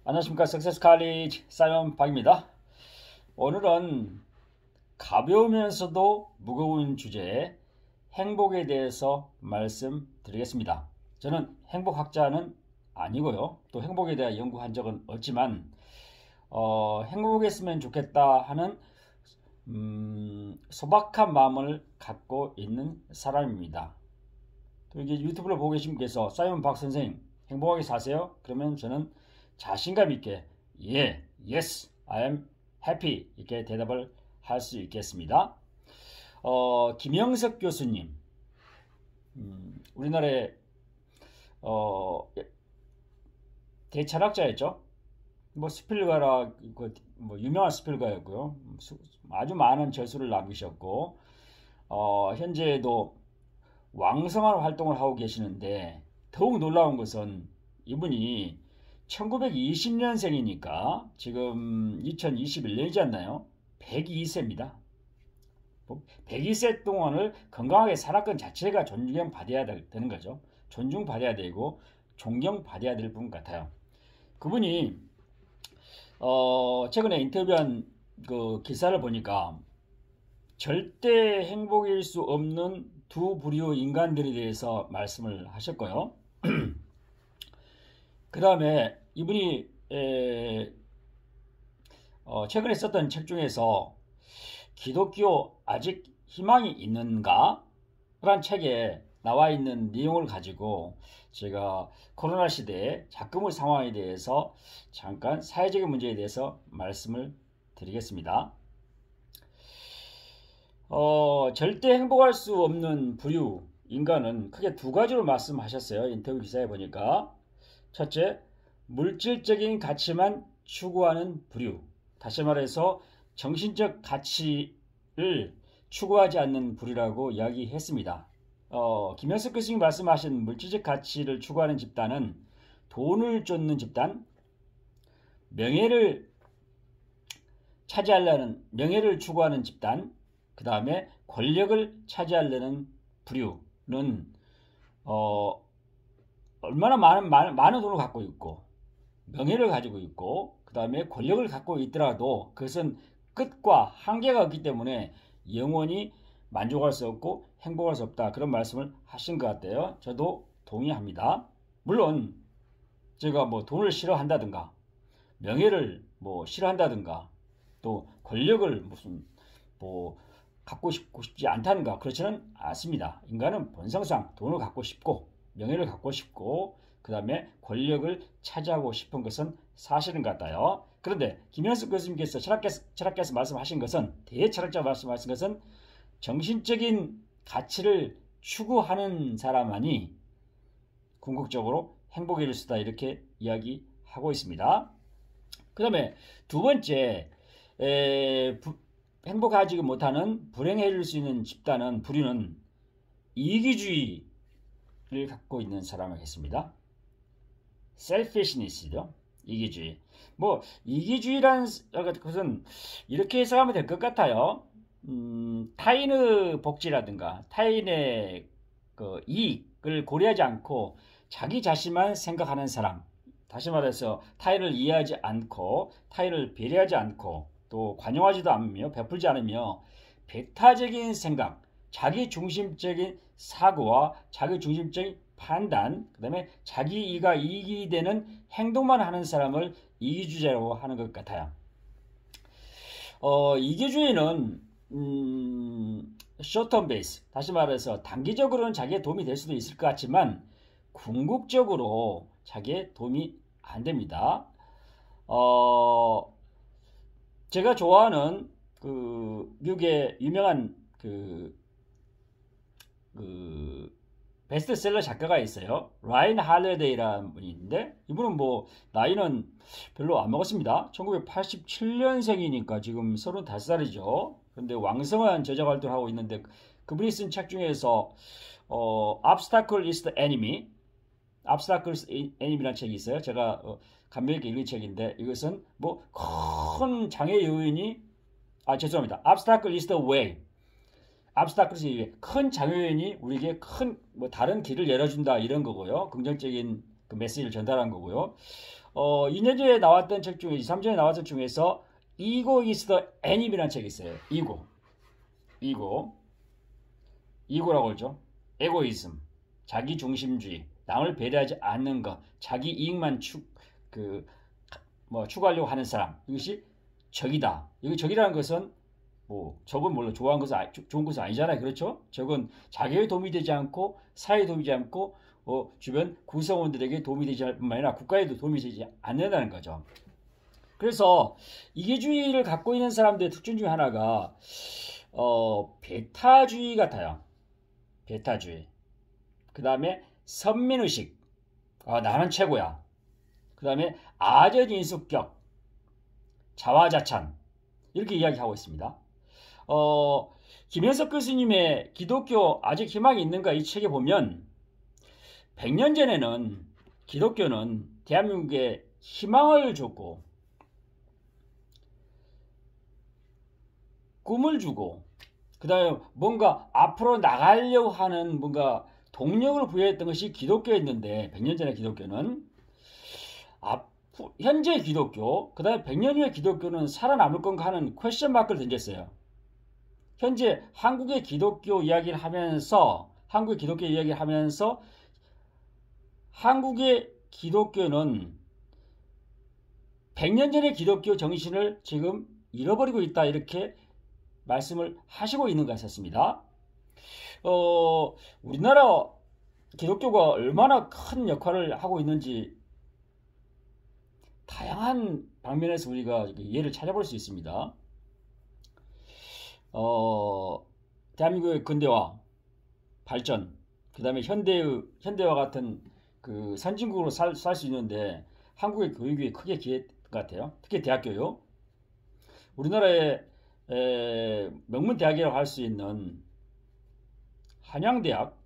안녕하십니까. 석세스 칼리지 사이먼 박입니다. 오늘은 가벼우면서도 무거운 주제 행복에 대해서 말씀드리겠습니다. 저는 행복학자는 아니고요. 또 행복에 대해 연구한 적은 없지만 행복했으면 좋겠다 하는 소박한 마음을 갖고 있는 사람입니다. 또 이게 유튜브를 보고 계신 분께서 사이먼 박 선생님 행복하게 사세요? 그러면 저는 자신감 있게 예, yes, I am happy 이렇게 대답을 할 수 있겠습니다. 김영석 교수님, 우리나라의 대철학자였죠. 뭐 스필가라 뭐 유명한 스필가였고요. 아주 많은 저술을 남기셨고 현재도 왕성한 활동을 하고 계시는데 더욱 놀라운 것은 이분이 1920년생이니까 지금 2021년이지 않나요? 102세입니다. 102세 동안을 건강하게 살았건 자체가 존경받아야 되는 거죠. 존중받아야 되고 존경받아야 될 분 같아요. 그분이 최근에 인터뷰한 그 기사를 보니까 절대 행복일 수 없는 두 부류 인간들에 대해서 말씀을 하셨고요. 그 다음에 이분이 최근에 썼던 책 중에서 기독교 아직 희망이 있는가? 라는 책에 나와 있는 내용을 가지고 제가 코로나 시대의 작금의 상황에 대해서 잠깐 사회적인 문제에 대해서 말씀을 드리겠습니다. 절대 행복할 수 없는 부류 인간은 크게 두 가지로 말씀하셨어요. 인터뷰 기사에 보니까. 첫째, 물질적인 가치만 추구하는 부류. 다시 말해서 정신적 가치를 추구하지 않는 부류라고 이야기했습니다. 김현석 교수님 말씀하신 물질적 가치를 추구하는 집단은 돈을 쫓는 집단, 명예를 추구하는 집단, 그 다음에 권력을 차지하려는 부류는 얼마나 많은 돈을 갖고 있고 명예를 가지고 있고 그 다음에 권력을 갖고 있더라도 그것은 끝과 한계가 없기 때문에 영원히 만족할 수 없고 행복할 수 없다, 그런 말씀을 하신 것 같아요. 저도 동의합니다. 물론 제가 뭐 돈을 싫어한다든가 명예를 뭐 싫어한다든가 또 권력을 무슨 뭐 갖고 싶지 않다는가, 그렇지는 않습니다. 인간은 본성상 돈을 갖고 싶고 명예를 갖고 싶고 그 다음에 권력을 차지하고 싶은 것은 사실인 것 같아요. 그런데 김현숙 교수님께서 철학께서 말씀하신 것은, 대철학자 말씀하신 것은 정신적인 가치를 추구하는 사람만이 궁극적으로 행복에 이를 수 있다, 이렇게 이야기하고 있습니다. 그 다음에 두 번째, 행복하지 못하는 불행에 이를 수 있는 집단은, 부류는 이기주의를 갖고 있는 사람을 했습니다. selfishness죠. 이기주의. 뭐 이기주의라는 것은 이렇게 해석하면 될 것 같아요. 타인의 복지라든가 타인의 그 이익을 고려하지 않고 자기 자신만 생각하는 사람. 다시 말해서 타인을 이해하지 않고 타인을 배려하지 않고 또 관용하지도 않으며 베풀지 않으며 배타적인 생각, 자기 중심적인 사고와 자기 중심적인 판단, 그 다음에 자기 이가 이익이 되는 행동만 하는 사람을 이기주의자라고 하는 것 같아요. 이기주의는 short-term base, 다시 말해서 단기적으로는 자기의 도움이 될 수도 있을 것 같지만 궁극적으로 자기의 도움이 안 됩니다. 제가 좋아하는 그 미국의 유명한 그 베스트셀러 작가가 있어요. 라인 할리데이라는 분이 있는데 이분은 뭐 나이는 별로 안 먹었습니다. 1987년생이니까 지금 35살이죠. 그런데 왕성한 저작 활동을 하고 있는데 그분이 쓴 책 중에서 Obstacle is the Enemy, Obstacles Enemy라는 책이 있어요. 제가 감명 있게 읽은 책인데 이것은 뭐 큰 장애 요인이 죄송합니다. Obstacle is the way. obstacles이 큰 장애인이 우리에게 큰 뭐 다른 길을 열어준다, 이런 거고요. 긍정적인 그 메시지를 전달한 거고요. 2년 전에 나왔던 책 중에, 2, 3년 전에 나왔던 책 중에서 Ego is the enemy라는 책이 있어요. 이고라고 그러죠. 에고이즘, 자기중심주의, 남을 배려하지 않는 것, 자기 이익만 추구하려고 하는 사람, 이것이 적이다. 여기 적이라는 것은 적은 물론 좋은 것은 아니잖아요. 그렇죠? 적은 자기에 도움이 되지 않고 사회에 도움이 되지 않고 주변 구성원들에게 도움이 되지 않을 뿐만 아니라 국가에도 도움이 되지 않는다는 거죠. 그래서 이기주의를 갖고 있는 사람들의 특징 중에 하나가 배타주의 같아요. 배타주의. 그 다음에 선민의식. 나는 최고야. 그 다음에 아전인수격, 자화자찬, 이렇게 이야기하고 있습니다. 김현석 교수님의 기독교 아직 희망이 있는가 이 책에 보면 100년 전에는 기독교는 대한민국에 희망을 줬고 꿈을 주고 그 다음에 뭔가 앞으로 나가려고 하는 뭔가 동력을 부여했던 것이 기독교였는데 100년 전의 기독교는 현재 기독교, 그 다음에 100년 후의 기독교는 살아남을 건가 하는 퀘스천 마크를 던졌어요. 현재 한국의 기독교 이야기를 하면서 한국의 기독교는 100년 전의 기독교 정신을 지금 잃어버리고 있다, 이렇게 말씀을 하시고 있는 것 같습니다. 우리나라 기독교가 얼마나 큰 역할을 하고 있는지 다양한 방면에서 우리가 예를 찾아볼 수 있습니다. 대한민국의 근대화, 발전, 그 다음에 현대와 같은 그 선진국으로 살 수 있는데 한국의 교육이 크게 기여한 것 같아요. 특히 대학교요. 우리나라의 명문 대학이라고 할 수 있는 한양대학,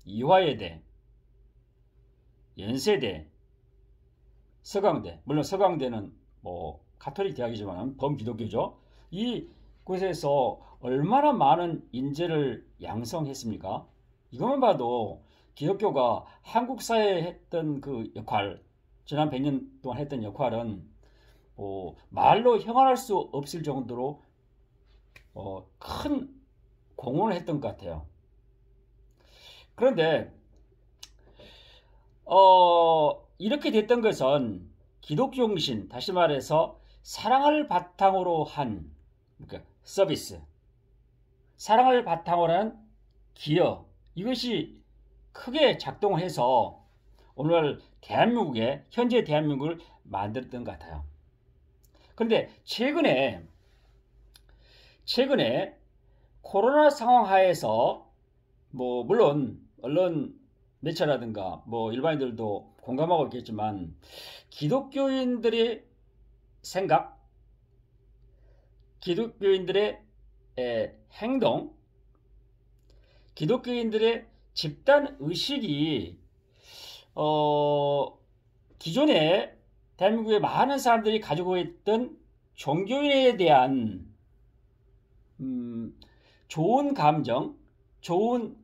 이화여대, 연세대, 서강대, 물론 서강대는 가톨릭 대학이지만 범기독교죠. 이 곳에서 얼마나 많은 인재를 양성했습니까? 이것만 봐도 기독교가 한국 사회에 했던 그 역할, 지난 100년 동안 했던 역할은 말로 형언할 수 없을 정도로 큰 공헌을 했던 것 같아요. 그런데 이렇게 됐던 것은 기독교 정신, 다시 말해서 사랑을 바탕으로 한 서비스, 사랑을 바탕으로 한 기여, 이것이 크게 작동을 해서 오늘 현재 대한민국을 만들었던 것 같아요. 그런데 최근에 코로나 상황 하에서 물론 언론 매체라든가 일반인들도 공감하고 있겠지만 기독교인들의 생각, 기독교인들의 행동, 기독교인들의 집단 의식이 기존에 대한민국의 많은 사람들이 가지고 있던 종교인에 대한 좋은 감정, 좋은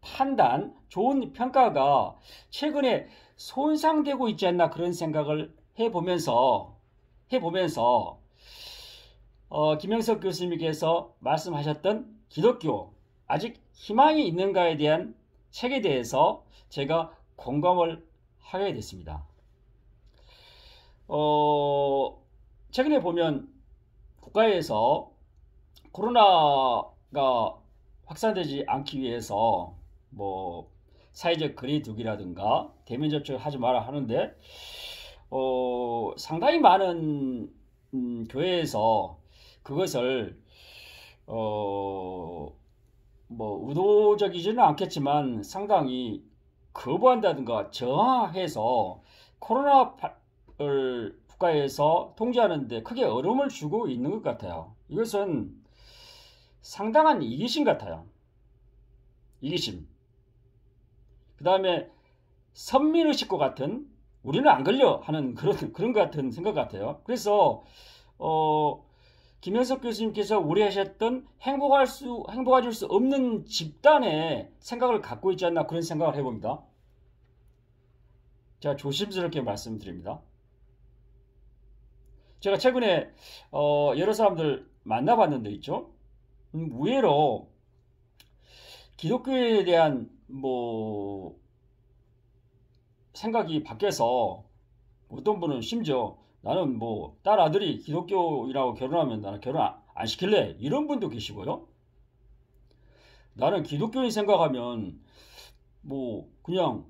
판단, 좋은 평가가 최근에 손상되고 있지 않나, 그런 생각을 해보면서 김영석 교수님께서 말씀하셨던 기독교 아직 희망이 있는가에 대한 책에 대해서 제가 공감을 하게 됐습니다. 최근에 보면 국가에서 코로나가 확산되지 않기 위해서 사회적 거리두기라든가 대면 접촉을 하지 마라 하는데 상당히 많은 교회에서 그것을 의도적이지는 않겠지만 상당히 거부한다든가 저항해서 코로나를 국가에서 통제하는데 크게 어려움을 주고 있는 것 같아요. 이것은 상당한 이기심 같아요. 이기심. 그 다음에 선민의식과 같은, 우리는 안 걸려 하는 그런 것 같은 생각 같아요. 그래서 김현석 교수님께서 우려하셨던 행복해질 수 없는 집단의 생각을 갖고 있지 않나, 그런 생각을 해봅니다. 제가 조심스럽게 말씀드립니다. 제가 최근에 여러 사람들 만나봤는데 있죠. 의외로 기독교에 대한 뭐 생각이 바뀌어서 어떤 분은 심지어 나는 뭐 딸 아들이 기독교인하고 결혼하면 나는 결혼 안 시킬래 이런 분도 계시고요. 나는 기독교인 생각하면 뭐 그냥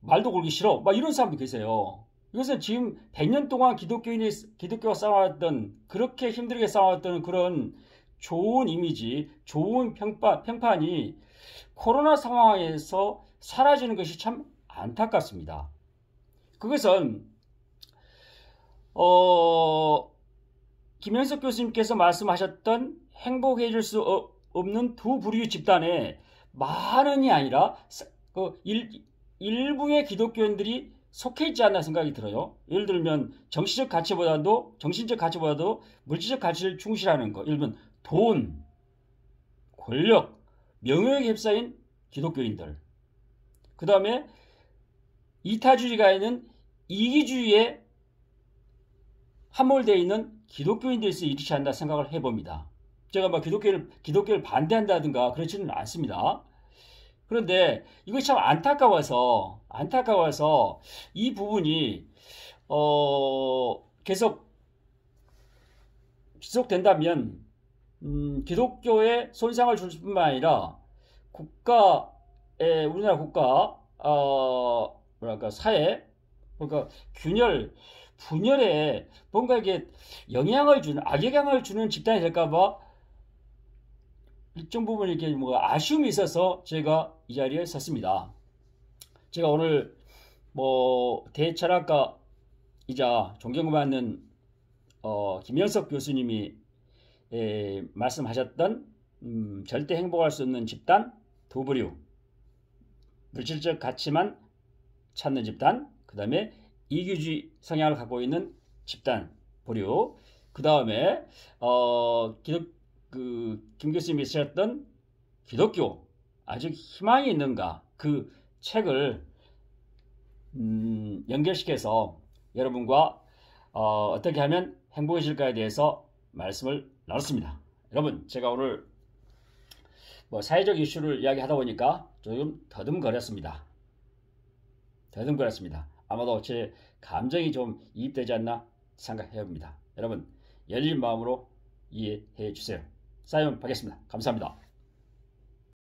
말도 걸기 싫어 막 이런 사람도 계세요. 이것은 지금 100년 동안 기독교가 쌓아왔던 그렇게 힘들게 쌓아왔던 그런 좋은 이미지, 좋은 평판이 코로나 상황에서 사라지는 것이 참 안타깝습니다. 그것은 김현석 교수님께서 말씀하셨던 행복해질 수 없는 두 부류의 집단에 많은이 아니라 일부의 기독교인들이 속해 있지 않나 생각이 들어요. 예를 들면 정신적 가치보다도 물질적 가치를 충실하는 것. 예를 들면 돈, 권력, 명예에 휩싸인 기독교인들. 그 다음에 이타주의가 있는 이기주의에 함몰되어 있는 기독교인들에서 이르지 않나 생각을 해봅니다. 제가 막 기독교를 반대한다든가 그렇지는 않습니다. 그런데 이것이 참 안타까워서 이 부분이 계속 지속된다면 기독교에 손상을 줄 뿐만 아니라 우리나라 국가 사회 그러니까 분열에 뭔가 이게 악영향을 주는 집단이 될까봐 일정 부분 이렇게 아쉬움이 있어서 제가 이 자리에 섰습니다. 제가 오늘 대철학가이자 존경받는 김현석 교수님이 말씀하셨던 절대 행복할 수 없는 집단 두 부류, 물질적 가치만 찾는 집단, 그 다음에 이기주의 성향을 갖고 있는 집단 부류, 그 다음에 김 교수님이 쓰셨던 기독교 아직 희망이 있는가 그 책을 연결시켜서 여러분과 어떻게 하면 행복해질까에 대해서 말씀을 나눴습니다. 여러분, 제가 오늘 사회적 이슈를 이야기하다 보니까 조금 더듬거렸습니다. 아마도 제 감정이 좀 이입되지 않나 생각해 봅니다. 여러분, 열린 마음으로 이해해 주세요. 사연 받겠습니다. 감사합니다.